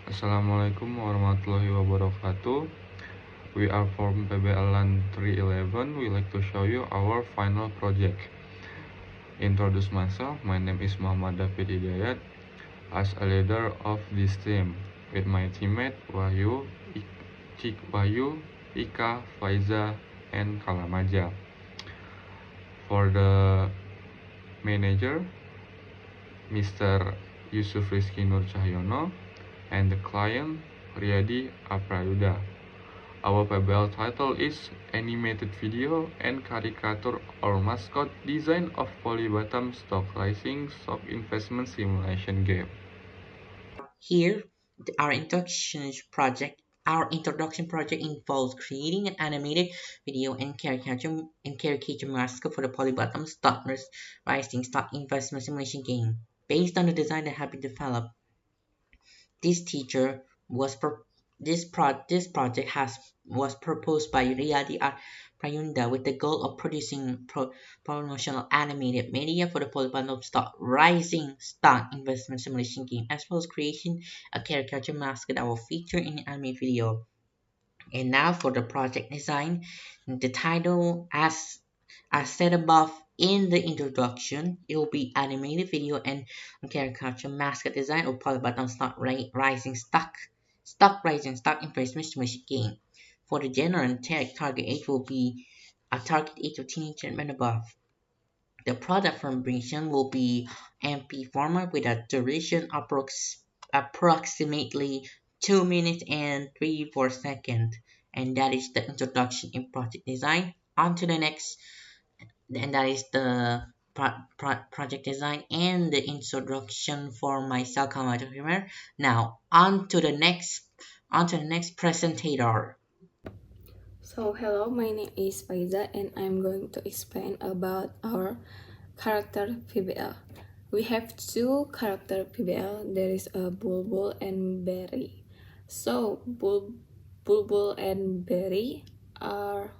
Assalamualaikum warahmatullahi wabarakatuh. We are from PBLan 311. We like to show you our final project. Introduce myself. My name is Muhammad David Hidayat as a leader of this team with my teammate Wahyu, Cik Wahyu, Ika, Faiza, and Kalamaja. For the manager, Mr. Yusuf Rizky Nur Cahyono, and the client, Riyadi Aprayuda. Our PBL title is Animated Video and Caricature or Mascot Design of Polybatam Stock Rising Stock Investment Simulation Game. Here, our introduction project involves creating an animated video and caricature mascot for the Polybottom Stock Rising Stock Investment Simulation game. Based on the design that had been developed, this teacher was pro- this project was proposed by Riyadi Prayunda with the goal of producing promotional animated media for the Polybottom Stock Rising Stock Investment Simulation game, as well as creation a caricature mascot that will feature in the anime video. And now for the project design, the title as said above in the introduction, it will be animated video and caricature mascot design of Polybottom Stock Rising Stock Investment Simulation game. For the general and target age will be a target age of teenager and above. The product formation will be MP format with a duration approximately 2 minutes and 3-4 seconds. And that is the introduction in project design. On to the next, and that is the project design and the introduction for myself, Kamato Humor. Now on to the next presentator. So hello, my name is Faiza and I'm going to explain about our character PBL. We have two character PBL, there is a Bulbul and Berry. So Bulbul and Berry are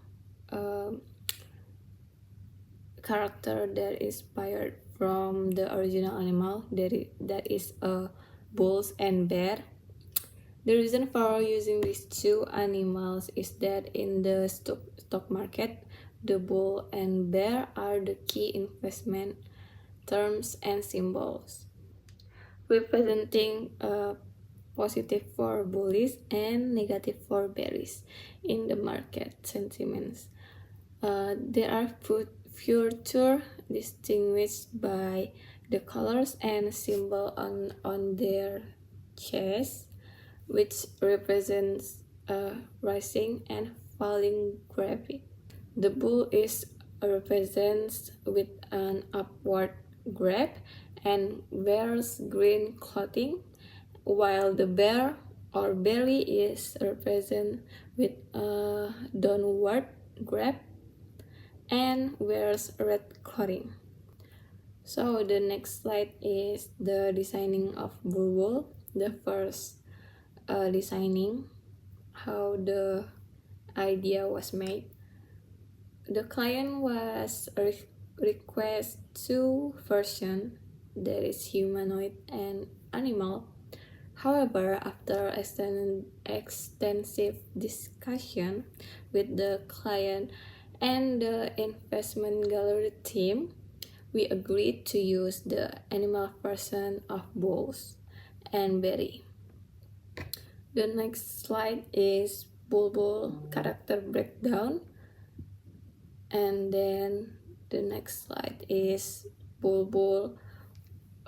character that is inspired from the original animal that is a bulls and bear. The reason for using these two animals is that in the stock market, the bull and bear are the key investment terms and symbols, representing positive for bullies and negative for bearish in the market sentiments. There are future distinguished by the colors and symbol on their chest, which represents rising and falling gravity. The bull is represents with an upward grab and wears green clothing, while the bear or berry is represented with a downward grab and wears red clothing. So the next slide is the designing of Bulbul. The first designing how the idea was made. The client was request two versions, that is humanoid and animal. However, after extensive discussion with the client and the investment gallery team, we agreed to use the animal version of bulls and berry. The next slide is Bulbul character breakdown, and then the next slide is Bulbul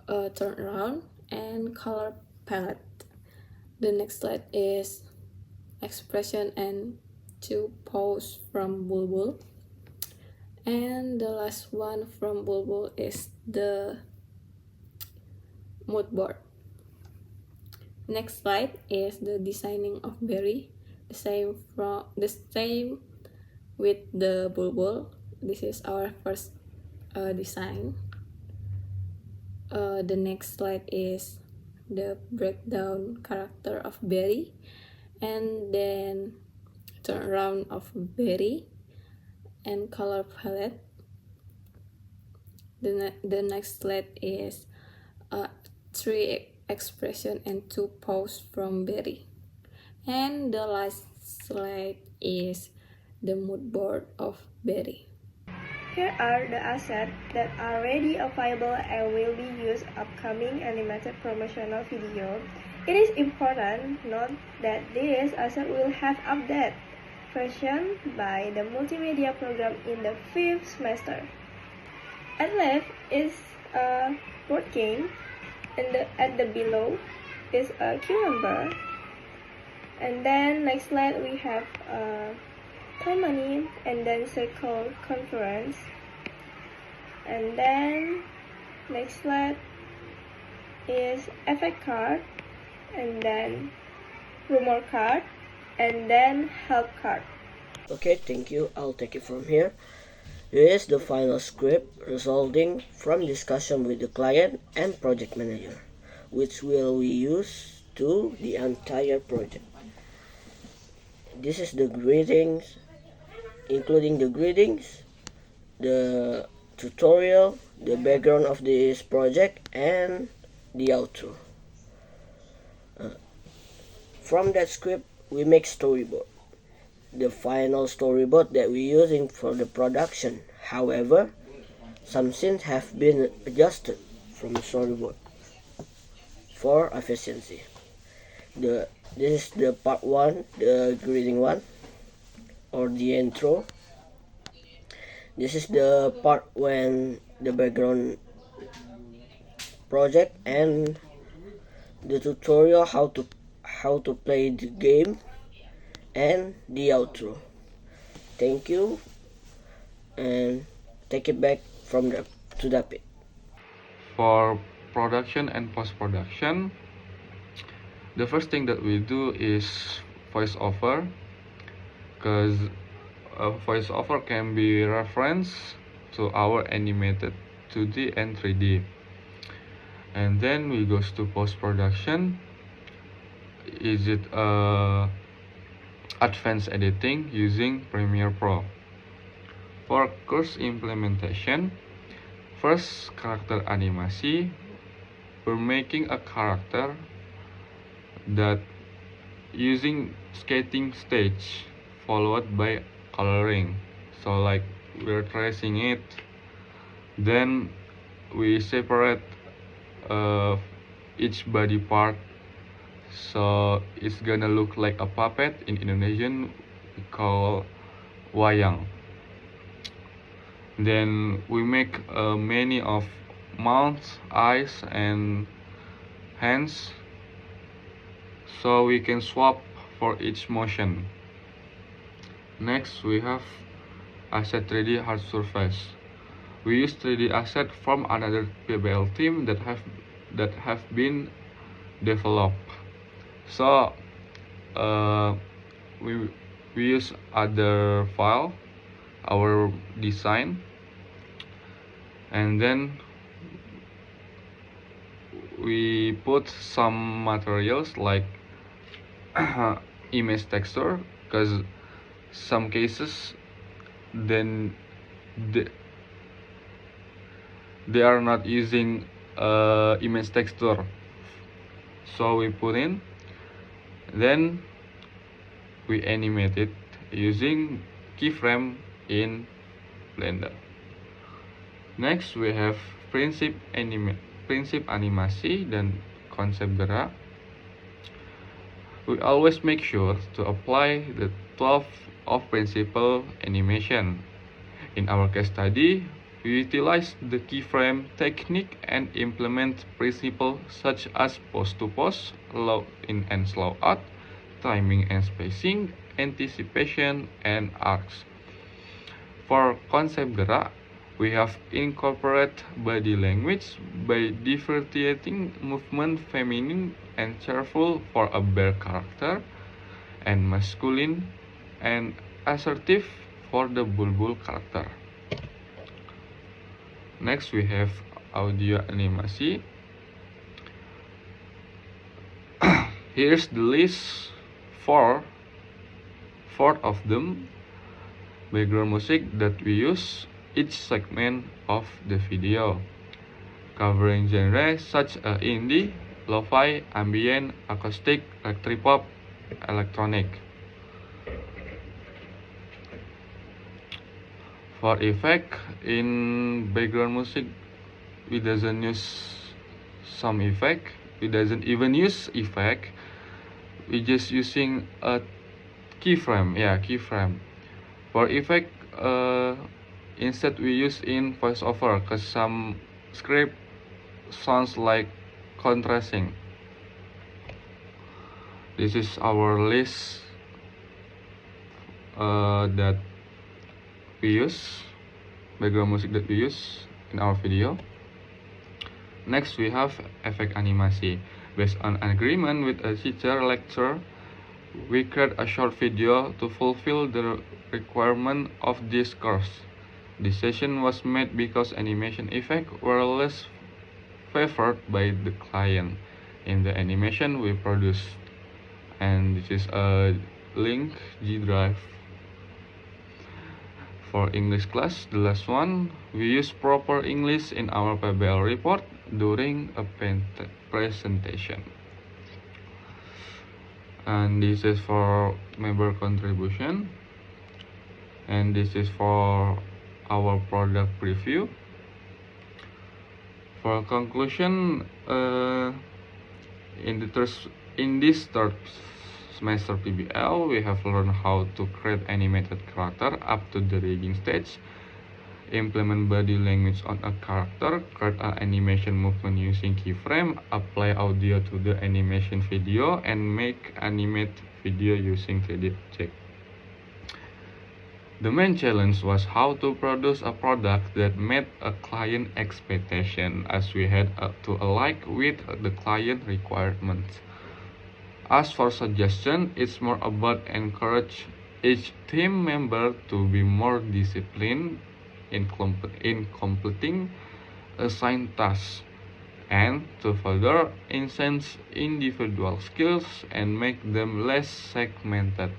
turnaround and color palette. The next slide is expression and two pose from Bulbul, and the last one from Bulbul is the mood board. Next slide is the designing of berry. The same with the Bulbul. This is our first design. The next slide is the breakdown character of berry, and then turnaround of berry and color palette. The next slide is three expression and 2 pose from Berry. And the last slide is the mood board of Berry. Here are the assets that are ready available and will be used upcoming animated promotional video. It is important to note that this asset will have update version by the multimedia program in the 5th semester. At left is a board game, and at the below is a queue number. And then next slide we have time money, and then circle conference. And then next slide is effect card, and then rumor card, and then help card. Okay, thank you. I'll take it from here. Here is the final script resulting from discussion with the client and project manager, which will we use to the entire project. This is the greetings, including the greetings, the tutorial, the background of this project, and the outro. From that script, we make storyboard. The final storyboard that we're using for the production. However, some scenes have been adjusted from the storyboard for efficiency. This is the part 1, the greeting one, or the intro. This is the part when the background project and the tutorial how to play the game, and the outro. Thank you, and take it back from to David. For production and post-production, the first thing that we do is voiceover, because voiceover can be reference to our animated 2D and 3D. And then we goes to post-production. Is it advanced editing using Premiere Pro. For course implementation, first character animasi. We're making a character that using skating stage followed by coloring. So like we're tracing it, then we separate each body part, so it's gonna look like a puppet. In Indonesian we call wayang. Then we make many of mouths, eyes, and hands, so we can swap for each motion. Next we have asset 3D hard surface. We use 3D asset from another PBL team that have been developed. So we use other file, our design, and then we put some materials like image texture, because some cases then they are not using image texture, so we put in, then we animate it using keyframe in Blender. Next we have prinsip animasi dan konsep gerak. We always make sure to apply the 12 of principle animation. In our case study, we utilize the keyframe technique and implement principles such as pose to pose, slow in and slow out, timing and spacing, anticipation, and arcs. For konsep gerak, we have incorporated body language by differentiating movement feminine and cheerful for a bear character, and masculine and assertive for the bulbul character. Next we have audio animasi. Here's the list for 4 of them. Background music that we use each segment of the video, covering genres such as indie, lo-fi, ambient, acoustic, electropop, electronic. For effect, in background music, we doesn't use some effect. We doesn't even use effect. We just using a keyframe. Yeah, keyframe. For effect, instead we use in voiceover, cause some script sounds like contrasting. This is our list that we use, background music that we use in our video. Next we have effect animasi. Based on an agreement with a teacher lecturer, we create a short video to fulfill the requirement of this course. This decision was made because animation effects were less favored by the client in the animation we produced. And this is a link G Drive. For English class, the last one, we use proper English in our PBL report during a presentation. And this is for member contribution. And this is for our product preview. For conclusion, in this third semester PBL, we have learned how to create animated character up to the rigging stage, implement body language on a character, create an animation movement using keyframe, apply audio to the animation video, and make animate video using 3D object. The main challenge was how to produce a product that met a client expectation, as we had to align with the client requirements. As for suggestion, it's more about encourage each team member to be more disciplined in completing assigned tasks, and to further enhance individual skills and make them less segmented,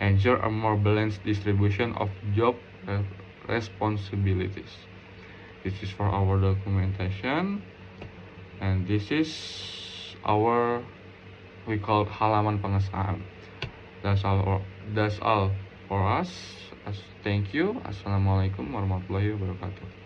ensure a more balanced distribution of job responsibilities. This is for our documentation, and this is our we call halaman pengesahan. That's all for us. Thank you. Assalamualaikum warahmatullahi wabarakatuh.